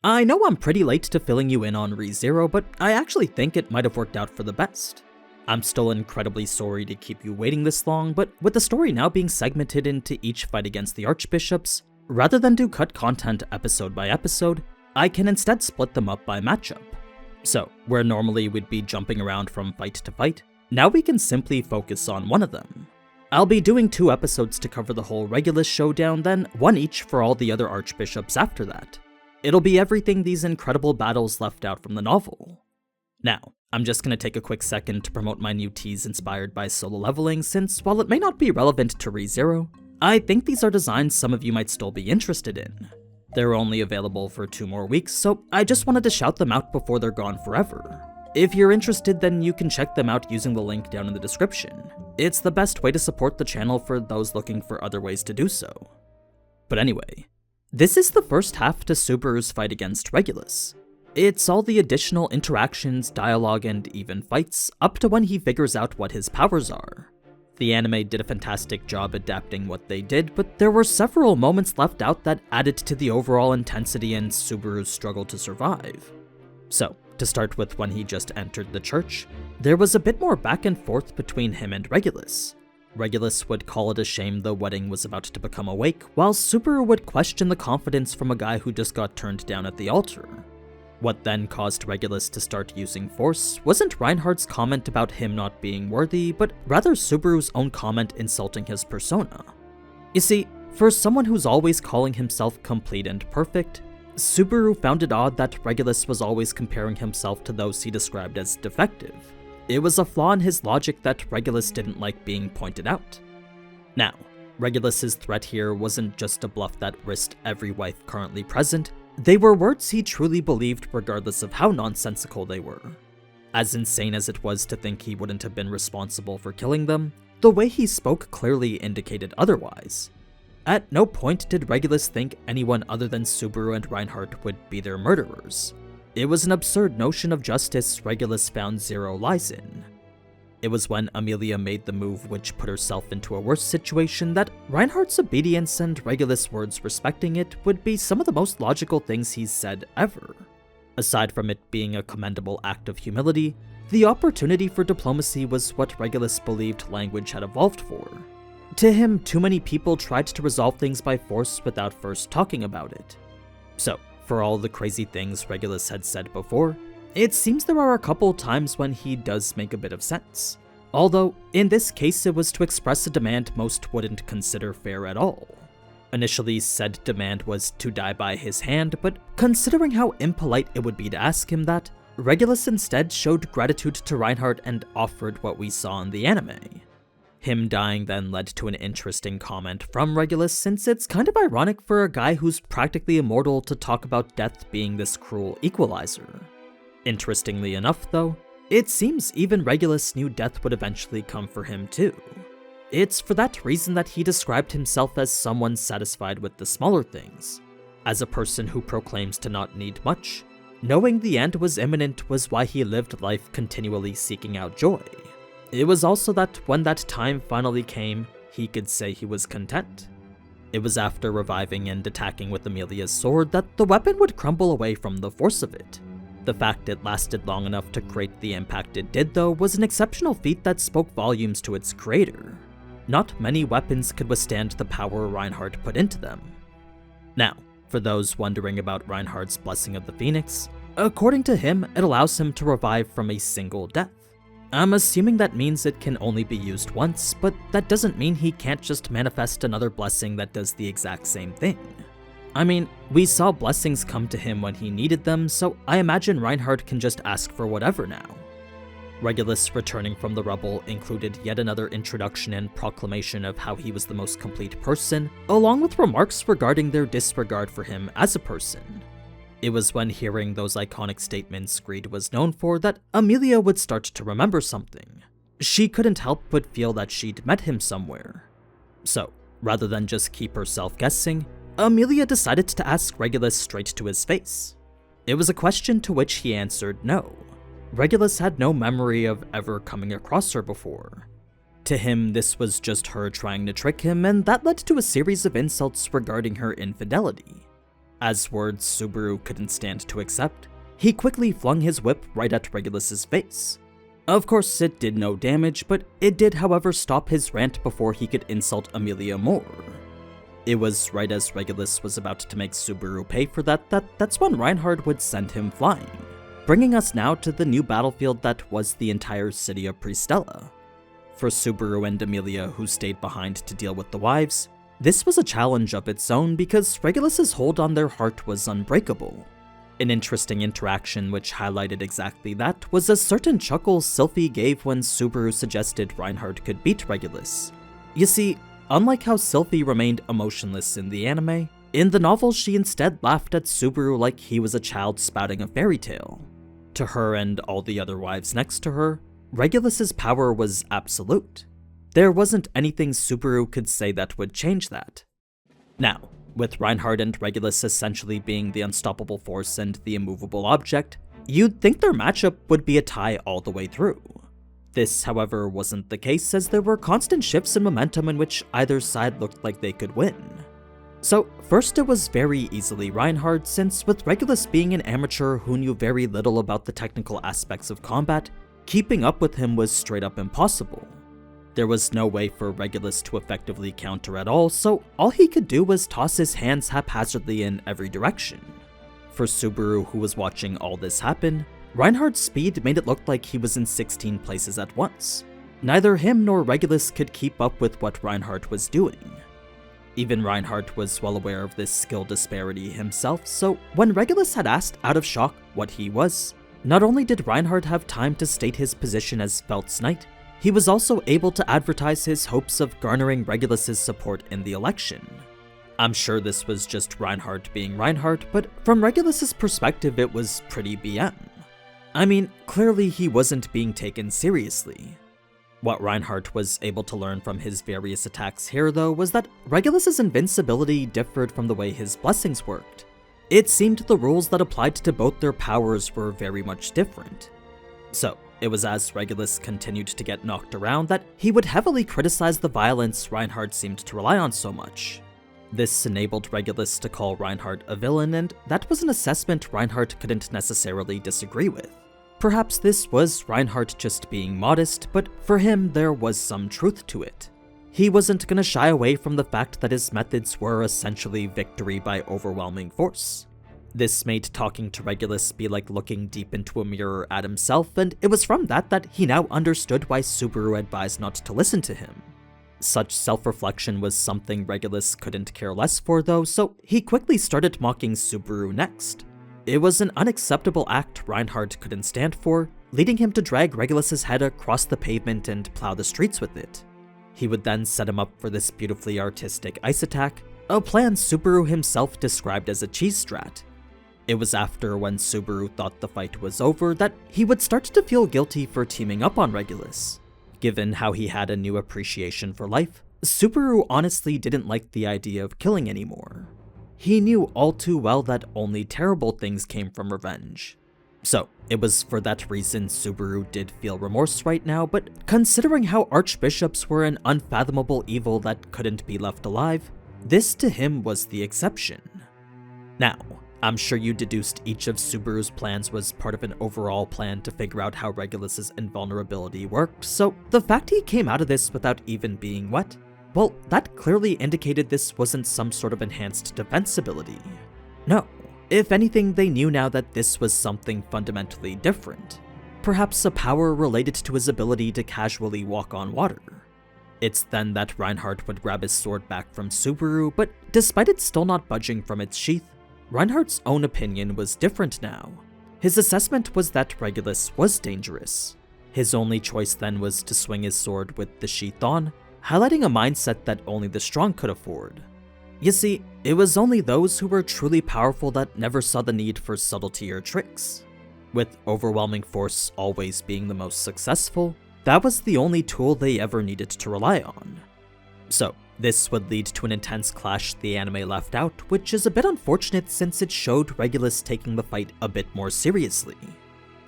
I know I'm pretty late to filling you in on ReZero, but I actually think it might have worked out for the best. I'm still incredibly sorry to keep you waiting this long, but with the story now being segmented into each fight against the archbishops, rather than do cut content episode by episode, I can instead split them up by matchup. So, where normally we'd be jumping around from fight to fight, now we can simply focus on one of them. I'll be doing 2 episodes to cover the whole Regulus showdown, then 1 each for all the other archbishops after that. It'll be everything these incredible battles left out from the novel. Now, I'm just gonna take a quick second to promote my new teas inspired by solo leveling, since while it may not be relevant to ReZero, I think these are designs some of you might still be interested in. They're only available for 2 more weeks, so I just wanted to shout them out before they're gone forever. If you're interested, then you can check them out using the link down in the description. It's the best way to support the channel for those looking for other ways to do so. But anyway, this is the first half to Subaru's fight against Regulus. It's all the additional interactions, dialogue, and even fights, up to when he figures out what his powers are. The anime did a fantastic job adapting what they did, but there were several moments left out that added to the overall intensity and Subaru's struggle to survive. So, to start with when he just entered the church, there was a bit more back and forth between him and Regulus. Regulus would call it a shame the wedding was about to become a wake, while Subaru would question the confidence from a guy who just got turned down at the altar. What then caused Regulus to start using force wasn't Reinhard's comment about him not being worthy, but rather Subaru's own comment insulting his persona. You see, for someone who's always calling himself complete and perfect, Subaru found it odd that Regulus was always comparing himself to those he described as defective. It was a flaw in his logic that Regulus didn't like being pointed out. Now, Regulus's threat here wasn't just a bluff that risked every wife currently present, they were words he truly believed regardless of how nonsensical they were. As insane as it was to think he wouldn't have been responsible for killing them, the way he spoke clearly indicated otherwise. At no point did Regulus think anyone other than Subaru and Reinhard would be their murderers. It was an absurd notion of justice Regulus found zero lies in. It was when Emilia made the move which put herself into a worse situation that Reinhard's obedience and Regulus' words respecting it would be some of the most logical things he's said ever. Aside from it being a commendable act of humility, the opportunity for diplomacy was what Regulus believed language had evolved for. To him, too many people tried to resolve things by force without first talking about it. So, for all the crazy things Regulus had said before, it seems there are a couple times when he does make a bit of sense. Although, in this case it was to express a demand most wouldn't consider fair at all. Initially, said demand was to die by his hand, but considering how impolite it would be to ask him that, Regulus instead showed gratitude to Reinhard and offered what we saw in the anime. Him dying then led to an interesting comment from Regulus, since it's kind of ironic for a guy who's practically immortal to talk about death being this cruel equalizer. Interestingly enough though, it seems even Regulus knew death would eventually come for him too. It's for that reason that he described himself as someone satisfied with the smaller things. As a person who proclaims to not need much, knowing the end was imminent was why he lived life continually seeking out joy. It was also that when that time finally came, he could say he was content. It was after reviving and attacking with Emilia's sword that the weapon would crumble away from the force of it. The fact it lasted long enough to create the impact it did though was an exceptional feat that spoke volumes to its creator. Not many weapons could withstand the power Reinhard put into them. Now, for those wondering about Reinhard's Blessing of the Phoenix, according to him, it allows him to revive from a single death. I'm assuming that means it can only be used once, but that doesn't mean he can't just manifest another blessing that does the exact same thing. I mean, we saw blessings come to him when he needed them, so I imagine Reinhard can just ask for whatever now. Regulus returning from the rubble included yet another introduction and proclamation of how he was the most complete person, along with remarks regarding their disregard for him as a person. It was when hearing those iconic statements Greed was known for that Emilia would start to remember something. She couldn't help but feel that she'd met him somewhere. So, rather than just keep herself guessing, Emilia decided to ask Regulus straight to his face. It was a question to which he answered no. Regulus had no memory of ever coming across her before. To him, this was just her trying to trick him, and that led to a series of insults regarding her infidelity. As words Subaru couldn't stand to accept, he quickly flung his whip right at Regulus's face. Of course, it did no damage, but it did however stop his rant before he could insult Emilia more. It was right as Regulus was about to make Subaru pay for that's when Reinhard would send him flying, bringing us now to the new battlefield that was the entire city of Pristella. For Subaru and Emilia, who stayed behind to deal with the wives, this was a challenge of its own because Regulus's hold on their heart was unbreakable. An interesting interaction which highlighted exactly that was a certain chuckle Sylphie gave when Subaru suggested Reinhard could beat Regulus. You see, unlike how Sylphie remained emotionless in the anime, in the novel she instead laughed at Subaru like he was a child spouting a fairy tale. To her and all the other wives next to her, Regulus's power was absolute. There wasn't anything Subaru could say that would change that. Now, with Reinhard and Regulus essentially being the unstoppable force and the immovable object, you'd think their matchup would be a tie all the way through. This, however, wasn't the case as there were constant shifts in momentum in which either side looked like they could win. So, first it was very easily Reinhard, since with Regulus being an amateur who knew very little about the technical aspects of combat, keeping up with him was straight up impossible. There was no way for Regulus to effectively counter at all, so all he could do was toss his hands haphazardly in every direction. For Subaru, who was watching all this happen, Reinhard's speed made it look like he was in 16 places at once. Neither him nor Regulus could keep up with what Reinhard was doing. Even Reinhard was well aware of this skill disparity himself, so when Regulus had asked out of shock what he was, not only did Reinhard have time to state his position as Felt's knight, he was also able to advertise his hopes of garnering Regulus's support in the election. I'm sure this was just Reinhard being Reinhard, but from Regulus's perspective it was pretty BM. I mean, clearly he wasn't being taken seriously. What Reinhard was able to learn from his various attacks here though was that Regulus's invincibility differed from the way his blessings worked. It seemed the rules that applied to both their powers were very much different. So, it was as Regulus continued to get knocked around that he would heavily criticize the violence Reinhard seemed to rely on so much. This enabled Regulus to call Reinhard a villain, and that was an assessment Reinhard couldn't necessarily disagree with. Perhaps this was Reinhard just being modest, but for him there was some truth to it. He wasn't gonna shy away from the fact that his methods were essentially victory by overwhelming force. This made talking to Regulus be like looking deep into a mirror at himself, and it was from that he now understood why Subaru advised not to listen to him. Such self-reflection was something Regulus couldn't care less for though, so he quickly started mocking Subaru next. It was an unacceptable act Reinhard couldn't stand for, leading him to drag Regulus's head across the pavement and plow the streets with it. He would then set him up for this beautifully artistic ice attack, a plan Subaru himself described as a cheese strat. It was after when Subaru thought the fight was over that he would start to feel guilty for teaming up on Regulus. Given how he had a new appreciation for life, Subaru honestly didn't like the idea of killing anymore. He knew all too well that only terrible things came from revenge. So, it was for that reason Subaru did feel remorse right now, but considering how archbishops were an unfathomable evil that couldn't be left alive, this to him was the exception. Now, I'm sure you deduced each of Subaru's plans was part of an overall plan to figure out how Regulus's invulnerability worked, so the fact he came out of this without even being wet, well, that clearly indicated this wasn't some sort of enhanced defense ability. No, if anything, they knew now that this was something fundamentally different. Perhaps a power related to his ability to casually walk on water. It's then that Reinhard would grab his sword back from Subaru, but despite it still not budging from its sheath, Reinhard's own opinion was different now. His assessment was that Regulus was dangerous. His only choice then was to swing his sword with the sheath on, highlighting a mindset that only the strong could afford. You see, it was only those who were truly powerful that never saw the need for subtlety or tricks. With overwhelming force always being the most successful, that was the only tool they ever needed to rely on. So, this would lead to an intense clash the anime left out, which is a bit unfortunate since it showed Regulus taking the fight a bit more seriously.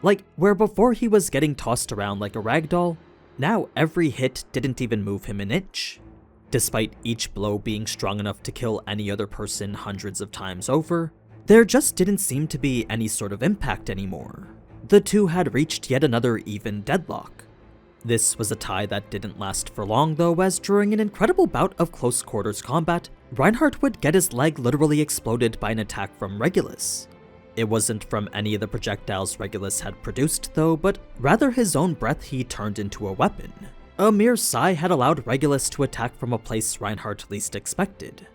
Like, where before he was getting tossed around like a ragdoll, now every hit didn't even move him an inch. Despite each blow being strong enough to kill any other person hundreds of times over, There just didn't seem to be any sort of impact anymore. The two had reached yet another even deadlock. This was a tie that didn't last for long though, as during an incredible bout of close quarters combat, Reinhard would get his leg literally exploded by an attack from Regulus. It wasn't from any of the projectiles Regulus had produced though, but rather his own breath he turned into a weapon. A mere sigh had allowed Regulus to attack from a place Reinhard least expected.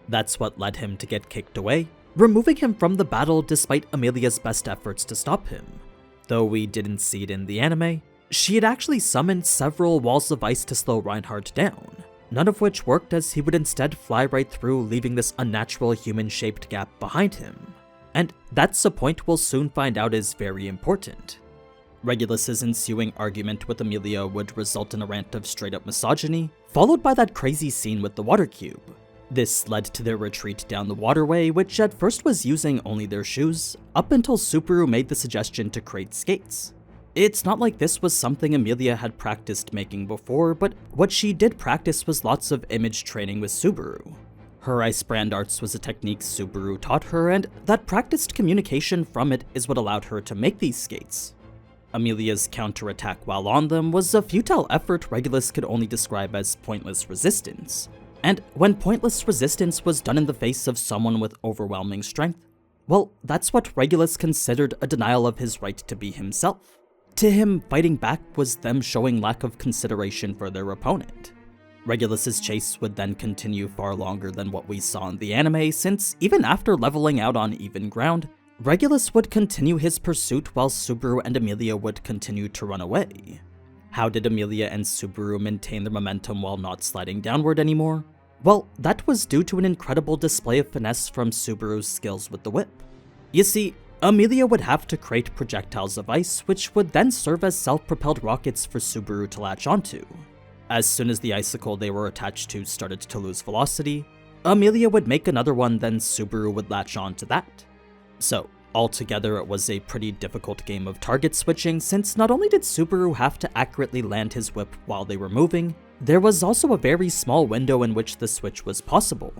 That's what led him to get kicked away, removing him from the battle despite Emilia's best efforts to stop him. Though we didn't see it in the anime, she had actually summoned several walls of ice to slow Reinhard down, none of which worked as he would instead fly right through, leaving this unnatural human-shaped gap behind him. And that's a point we'll soon find out is very important. Regulus's ensuing argument with Emilia would result in a rant of straight-up misogyny, followed by that crazy scene with the water cube. This led to their retreat down the waterway, which at first was using only their shoes, up until Subaru made the suggestion to create skates. It's not like this was something Emilia had practiced making before, but what she did practice was lots of image training with Subaru. Her ice brand arts was a technique Subaru taught her, and that practiced communication from it is what allowed her to make these skates. Emilia's counterattack while on them was a futile effort Regulus could only describe as pointless resistance. And when pointless resistance was done in the face of someone with overwhelming strength, well, that's what Regulus considered a denial of his right to be himself. To him, fighting back was them showing lack of consideration for their opponent. Regulus's chase would then continue far longer than what we saw in the anime, since even after leveling out on even ground, Regulus would continue his pursuit while Subaru and Emilia would continue to run away. How did Emilia and Subaru maintain their momentum while not sliding downward anymore? Well, that was due to an incredible display of finesse from Subaru's skills with the whip. You see, Emilia would have to create projectiles of ice, which would then serve as self-propelled rockets for Subaru to latch onto. As soon as the icicle they were attached to started to lose velocity, Emilia would make another one, then Subaru would latch onto that. So, altogether it was a pretty difficult game of target switching, since not only did Subaru have to accurately land his whip while they were moving, there was also a very small window in which the switch was possible.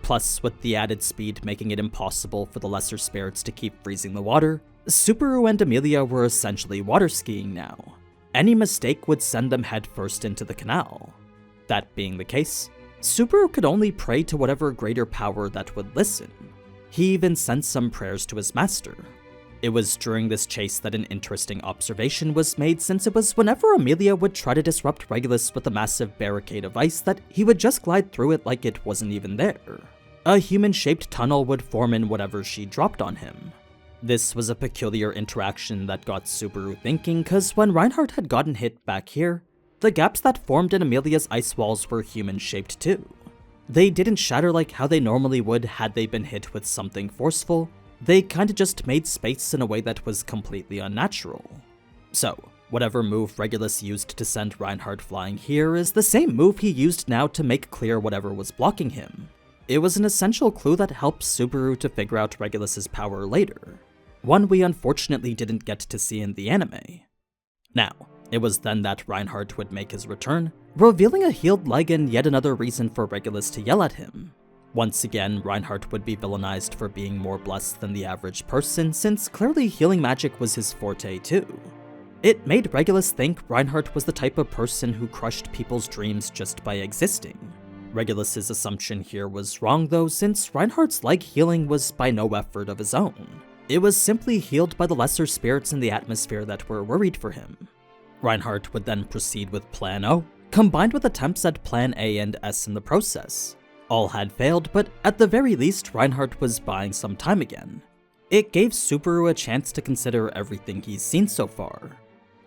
Plus, with the added speed making it impossible for the lesser spirits to keep freezing the water, Subaru and Emilia were essentially water skiing now. Any mistake would send them headfirst into the canal. That being the case, Subaru could only pray to whatever greater power that would listen. He even sent some prayers to his master. It was during this chase that an interesting observation was made, since it was whenever Emilia would try to disrupt Regulus with a massive barricade of ice that he would just glide through it like it wasn't even there. A human-shaped tunnel would form in whatever she dropped on him. This was a peculiar interaction that got Subaru thinking, cause when Reinhard had gotten hit back here, the gaps that formed in Emilia's ice walls were human-shaped too. They didn't shatter like how they normally would had they been hit with something forceful, they kinda just made space in a way that was completely unnatural. So, whatever move Regulus used to send Reinhard flying here is the same move he used now to make clear whatever was blocking him. It was an essential clue that helped Subaru to figure out Regulus's power later, one we unfortunately didn't get to see in the anime. Now, it was then that Reinhard would make his return, revealing a healed leg and yet another reason for Regulus to yell at him. Once again, Reinhard would be villainized for being more blessed than the average person, since clearly healing magic was his forte too. It made Regulus think Reinhard was the type of person who crushed people's dreams just by existing. Regulus's assumption here was wrong though, since Reinhard's leg healing was by no effort of his own. It was simply healed by the lesser spirits in the atmosphere that were worried for him. Reinhard would then proceed with Plan O, combined with attempts at Plan A and S in the process. All had failed, but at the very least, Reinhard was buying some time again. It gave Subaru a chance to consider everything he's seen so far.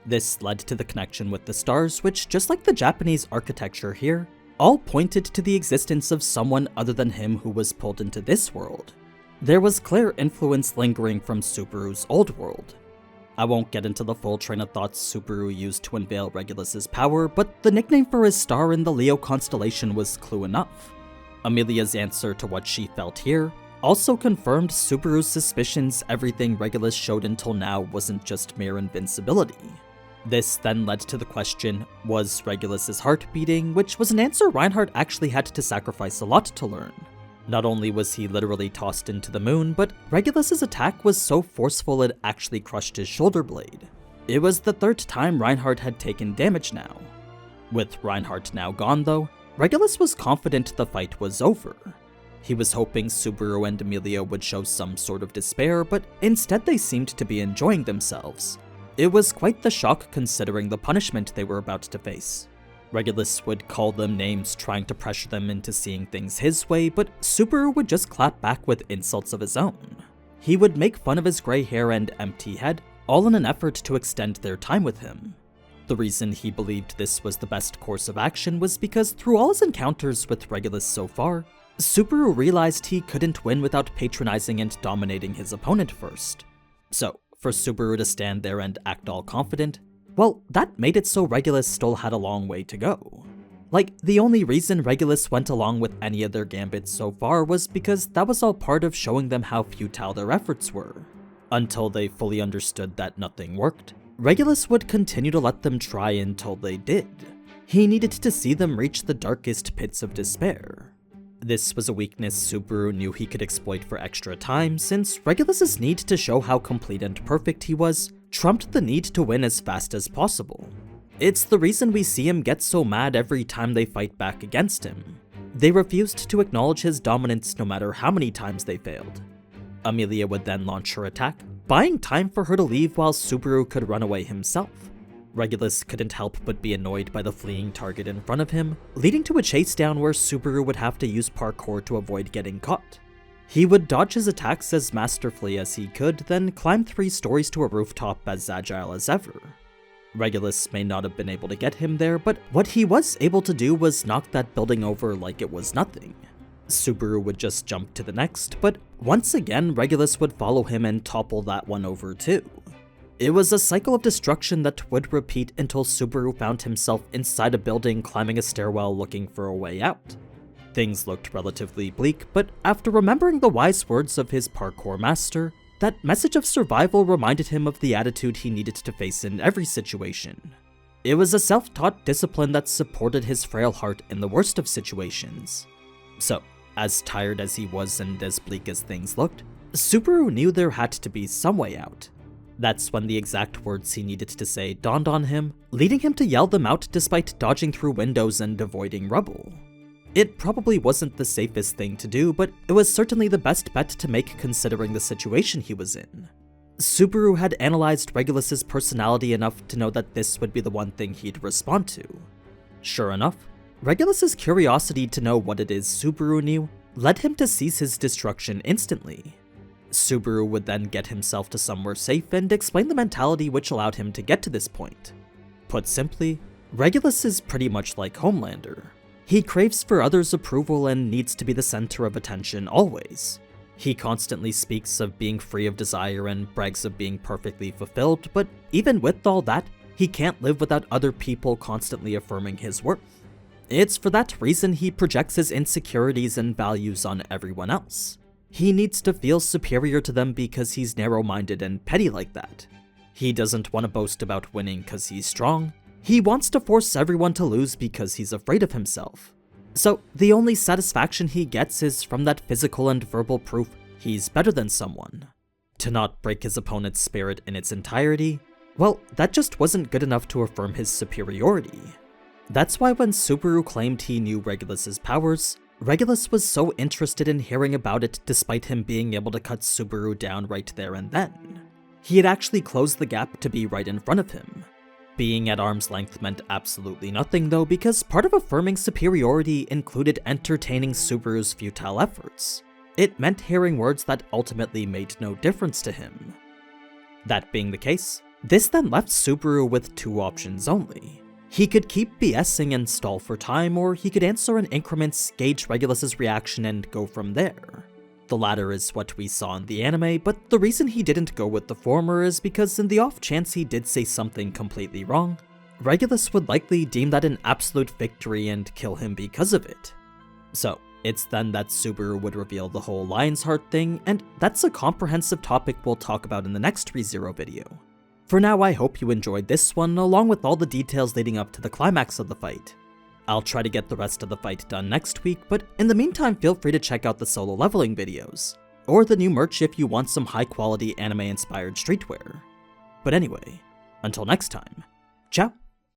This led to the connection with the stars, which, just like the Japanese architecture here, all pointed to the existence of someone other than him who was pulled into this world. There was clear influence lingering from Subaru's old world. I won't get into the full train of thoughts Subaru used to unveil Regulus's power, but the nickname for his star in the Leo constellation was clue enough. Emilia's answer to what she felt here also confirmed Subaru's suspicions everything Regulus showed until now wasn't just mere invincibility. This then led to the question, was Regulus's heart beating, which was an answer Reinhard actually had to sacrifice a lot to learn. Not only was he literally tossed into the moon, but Regulus's attack was so forceful it actually crushed his shoulder blade. It was the third time Reinhard had taken damage now. With Reinhard now gone though, Regulus was confident the fight was over. He was hoping Subaru and Emilia would show some sort of despair, but instead they seemed to be enjoying themselves. It was quite the shock considering the punishment they were about to face. Regulus would call them names trying to pressure them into seeing things his way, but Subaru would just clap back with insults of his own. He would make fun of his gray hair and empty head, all in an effort to extend their time with him. The reason he believed this was the best course of action was because through all his encounters with Regulus so far, Subaru realized he couldn't win without patronizing and dominating his opponent first. So, for Subaru to stand there and act all confident, well, that made it so Regulus still had a long way to go. Like, the only reason Regulus went along with any of their gambits so far was because that was all part of showing them how futile their efforts were. Until they fully understood that nothing worked, Regulus would continue to let them try until they did. He needed to see them reach the darkest pits of despair. This was a weakness Subaru knew he could exploit for extra time, since Regulus's need to show how complete and perfect he was trumped the need to win as fast as possible. It's the reason we see him get so mad every time they fight back against him. They refused to acknowledge his dominance no matter how many times they failed. Emilia would then launch her attack, buying time for her to leave while Subaru could run away himself. Regulus couldn't help but be annoyed by the fleeing target in front of him, leading to a chase down where Subaru would have to use parkour to avoid getting caught. He would dodge his attacks as masterfully as he could, then climb 3 stories to a rooftop as agile as ever. Regulus may not have been able to get him there, but what he was able to do was knock that building over like it was nothing. Subaru would just jump to the next, but once again Regulus would follow him and topple that one over too. It was a cycle of destruction that would repeat until Subaru found himself inside a building climbing a stairwell looking for a way out. Things looked relatively bleak, but after remembering the wise words of his parkour master, that message of survival reminded him of the attitude he needed to face in every situation. It was a self-taught discipline that supported his frail heart in the worst of situations. So, as tired as he was and as bleak as things looked, Subaru knew there had to be some way out. That's when the exact words he needed to say dawned on him, leading him to yell them out despite dodging through windows and avoiding rubble. It probably wasn't the safest thing to do, but it was certainly the best bet to make considering the situation he was in. Subaru had analyzed Regulus's personality enough to know that this would be the one thing he'd respond to. Sure enough, Regulus's curiosity to know what it is Subaru knew led him to seize his destruction instantly. Subaru would then get himself to somewhere safe and explain the mentality which allowed him to get to this point. Put simply, Regulus is pretty much like Homelander. He craves for others' approval and needs to be the center of attention always. He constantly speaks of being free of desire and brags of being perfectly fulfilled, but even with all that, he can't live without other people constantly affirming his worth. It's for that reason he projects his insecurities and values on everyone else. He needs to feel superior to them because he's narrow-minded and petty like that. He doesn't want to boast about winning because he's strong. He wants to force everyone to lose because he's afraid of himself. So the only satisfaction he gets is from that physical and verbal proof he's better than someone. To not break his opponent's spirit in its entirety, well, that just wasn't good enough to affirm his superiority. That's why when Subaru claimed he knew Regulus's powers, Regulus was so interested in hearing about it despite him being able to cut Subaru down right there and then. He had actually closed the gap to be right in front of him. Being at arm's length meant absolutely nothing though, because part of affirming superiority included entertaining Subaru's futile efforts. It meant hearing words that ultimately made no difference to him. That being the case, this then left Subaru with 2 options only. He could keep BSing and stall for time, or he could answer in increments, gauge Regulus's reaction, and go from there. The latter is what we saw in the anime, but the reason he didn't go with the former is because in the off chance he did say something completely wrong, Regulus would likely deem that an absolute victory and kill him because of it. So, it's then that Subaru would reveal the whole Lion's Heart thing, and that's a comprehensive topic we'll talk about in the next ReZero video. For now, I hope you enjoyed this one, along with all the details leading up to the climax of the fight. I'll try to get the rest of the fight done next week, but in the meantime feel free to check out the solo leveling videos, or the new merch if you want some high quality anime inspired streetwear. But anyway, until next time, ciao!